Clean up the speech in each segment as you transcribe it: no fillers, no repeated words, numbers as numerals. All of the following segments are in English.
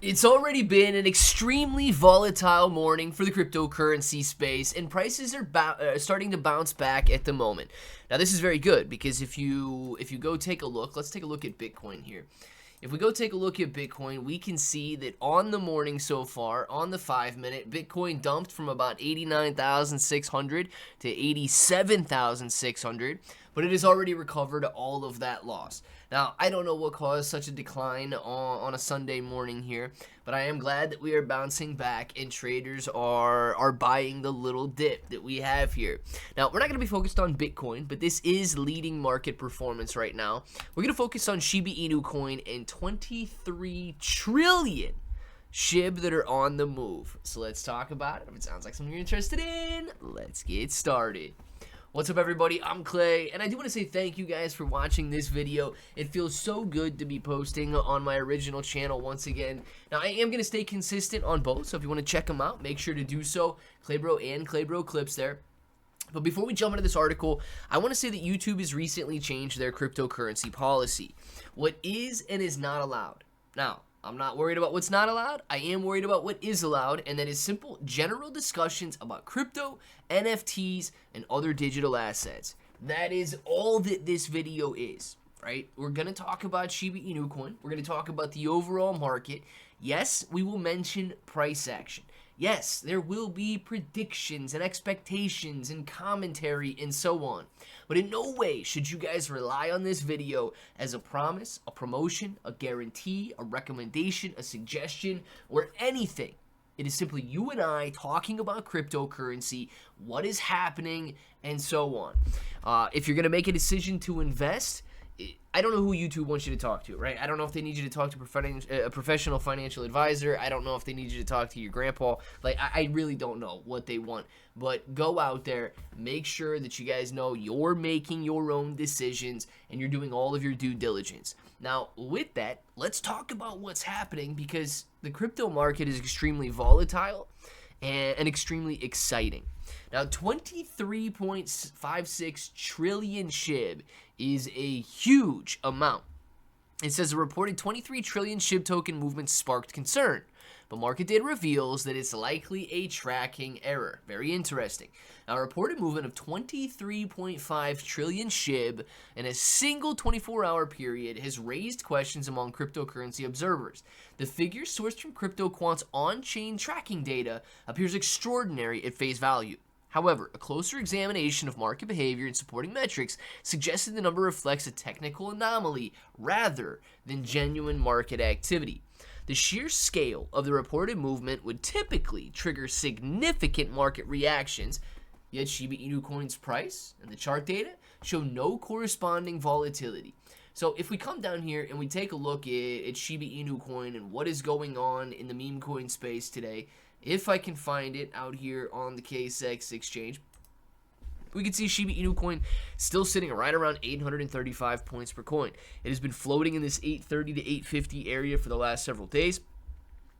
It's already been an extremely volatile morning for the cryptocurrency space, and prices are starting to bounce back at the moment. Now, this is very good because if you go take a look, let's take a look at Bitcoin here. If we go take a look at Bitcoin, we can see that on the morning so far, on the 5-minute, Bitcoin dumped from about 89,600 to 87,600, but it has already recovered all of that loss. Now, I don't know what caused such a decline on a Sunday morning here, but I am glad that we are bouncing back and traders are buying the little dip that we have here. Now, we're not going to be focused on Bitcoin, but this is leading market performance right now. We're going to focus on Shiba Inu coin and 23 trillion SHIB that are on the move. So let's talk about it. If it sounds like something you're interested in, let's get started. What's up, everybody? I'm Clay, and I do want to say thank you guys for watching this video. It feels so good to be posting on my original channel once again. Now, I am going to stay consistent on both, so if you want to check them out, make sure to do so. Claybro and Claybro Clips there. But before we jump into this article, I want to say that YouTube has recently changed their cryptocurrency policy. What is and is not allowed. Now, I'm not worried about what's not allowed. I am worried about what is allowed, and that is simple general discussions about crypto, NFTs, and other digital assets. That is all that this video is, right? We're going to talk about Shiba Inu coin. We're going to talk about the overall market. Yes, we will mention price action. Yes, there will be predictions and expectations and commentary and so on. But in no way should you guys rely on this video as a promise, a promotion, a guarantee, a recommendation, a suggestion, or anything. It is simply you and I talking about cryptocurrency, what is happening, and so on. If you're going to make a decision to invest, I don't know who YouTube wants you to talk to, right? I don't know if they need you to talk to a professional financial advisor. I don't know if they need you to talk to your grandpa. Like, I really don't know what they want. But go out there, make sure that you guys know you're making your own decisions and you're doing all of your due diligence. Now, with that, let's talk about what's happening because the crypto market is extremely volatile and extremely exciting. Now, 23.56 trillion SHIB is a huge amount. It says a reported 23 trillion SHIB token movement sparked concern, but market data reveals that it's likely a tracking error. Very interesting. Now, a reported movement of 23.5 trillion SHIB in a single 24-hour period has raised questions among cryptocurrency observers. The figure sourced from CryptoQuant's on-chain tracking data appears extraordinary at face value. However, a closer examination of market behavior and supporting metrics suggested the number reflects a technical anomaly rather than genuine market activity. The sheer scale of the reported movement would typically trigger significant market reactions, yet Shiba Inu coin's price and the chart data show no corresponding volatility. So if we come down here and we take a look at Shiba Inu coin and what is going on in the meme coin space today, if I can find it out here on the KCEX exchange, we can see Shiba Inu coin still sitting right around 835 points per coin. It has been floating in this 830 to 850 area for the last several days.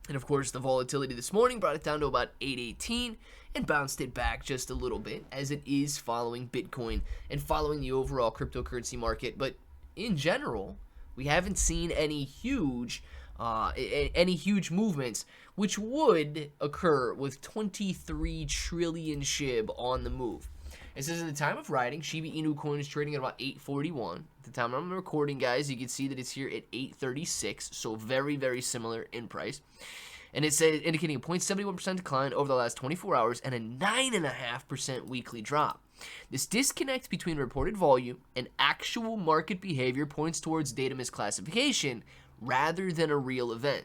And of course, the volatility this morning brought it down to about 818 and bounced it back just a little bit as it is following Bitcoin and following the overall cryptocurrency market. But in general, we haven't seen any huge movements, which would occur with 23 trillion SHIB on the move. It says at the time of writing, Shiba Inu coin is trading at about 841. At the time I'm recording, guys, you can see that it's here at 836, so very, very similar in price. And it says indicating a 0.71% decline over the last 24 hours and a 9.5% weekly drop. This disconnect between reported volume and actual market behavior points towards data misclassification rather than a real event.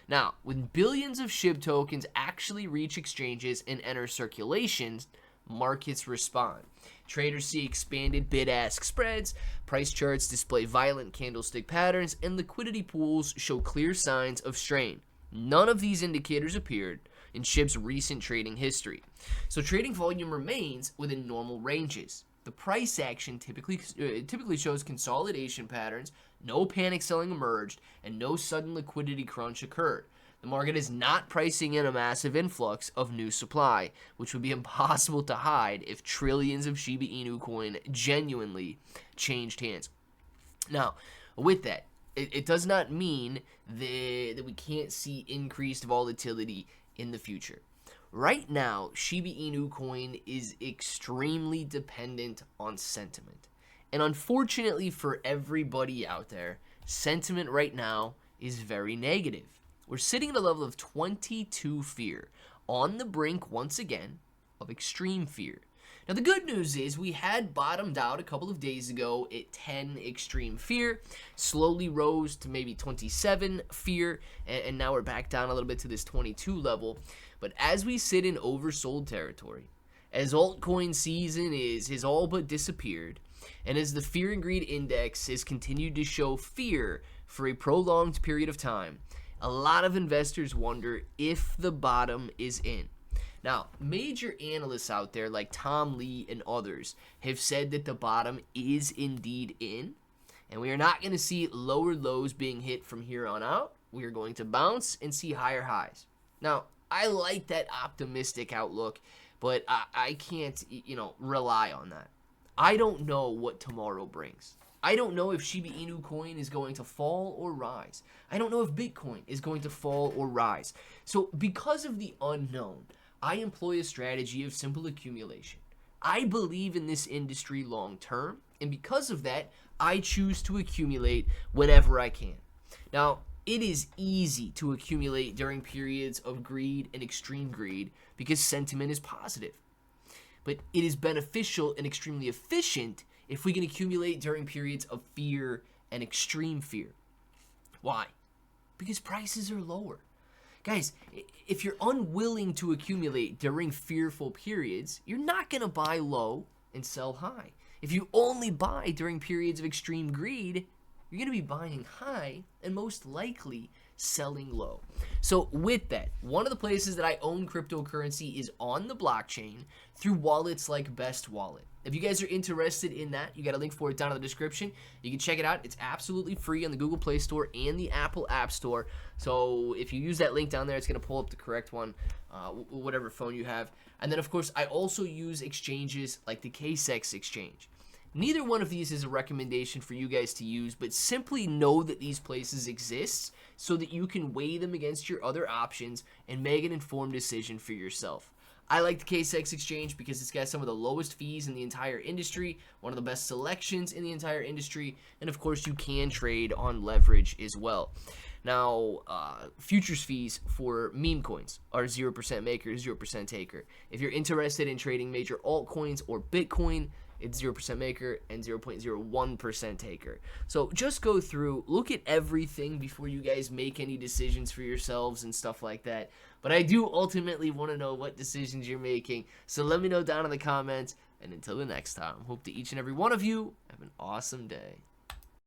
Now, when billions of SHIB tokens actually reach exchanges and enter circulations, markets respond. Traders see expanded bid-ask spreads, price charts display violent candlestick patterns, and liquidity pools show clear signs of strain. None of these indicators appeared in SHIB's recent trading history. So trading volume remains within normal ranges. The price action typically shows consolidation patterns, no panic selling emerged, and no sudden liquidity crunch occurred. The market is not pricing in a massive influx of new supply, which would be impossible to hide if trillions of Shiba Inu coin genuinely changed hands. Now, with that, it does not mean that we can't see increased volatility in the future. Right now, Shiba Inu coin is extremely dependent on sentiment. And unfortunately for everybody out there, sentiment right now is very negative. We're sitting at a level of 22 fear, on the brink once again of extreme fear. Now the good news is we had bottomed out a couple of days ago at 10 extreme fear, slowly rose to maybe 27 fear, and now we're back down a little bit to this 22 level. But as we sit in oversold territory, as altcoin season has all but disappeared, and as the fear and greed index has continued to show fear for a prolonged period of time, a lot of investors wonder if the bottom is in. Now, major analysts out there like Tom Lee and others have said that the bottom is indeed in, and we are not going to see lower lows being hit from here on out. We are going to bounce and see higher highs. Now, I like that optimistic outlook, but I can't, rely on that. I don't know what tomorrow brings. I don't know if Shiba Inu coin is going to fall or rise. I don't know if Bitcoin is going to fall or rise. So because of the unknown, I employ a strategy of simple accumulation. I believe in this industry long term, and because of that, I choose to accumulate whenever I can. Now, it is easy to accumulate during periods of greed and extreme greed because sentiment is positive. But it is beneficial and extremely efficient if we can accumulate during periods of fear and extreme fear. Why? Because prices are lower. Guys, if you're unwilling to accumulate during fearful periods, you're not going to buy low and sell high. If you only buy during periods of extreme greed, you're going to be buying high and most likely selling low. So with that, one of the places that I own cryptocurrency is on the blockchain through wallets like Best Wallet. If you guys are interested in that, you got a link for it down in the description. You can check it out. It's absolutely free on the Google Play Store and the Apple App Store. So if you use that link down there, it's going to pull up the correct one, whatever phone you have. And then, of course, I also use exchanges like the KCEX exchange. Neither one of these is a recommendation for you guys to use, but simply know that these places exist so that you can weigh them against your other options and make an informed decision for yourself. I like the KCEX exchange because it's got some of the lowest fees in the entire industry, one of the best selections in the entire industry, and of course you can trade on leverage as well. Now, futures fees for meme coins are 0% maker, 0% taker. If you're interested in trading major altcoins or Bitcoin, it's 0% maker and 0.01% taker. So just go through, look at everything before you guys make any decisions for yourselves and stuff like that. But I do ultimately want to know what decisions you're making. So let me know down in the comments. And until the next time, hope that each and every one of you have an awesome day.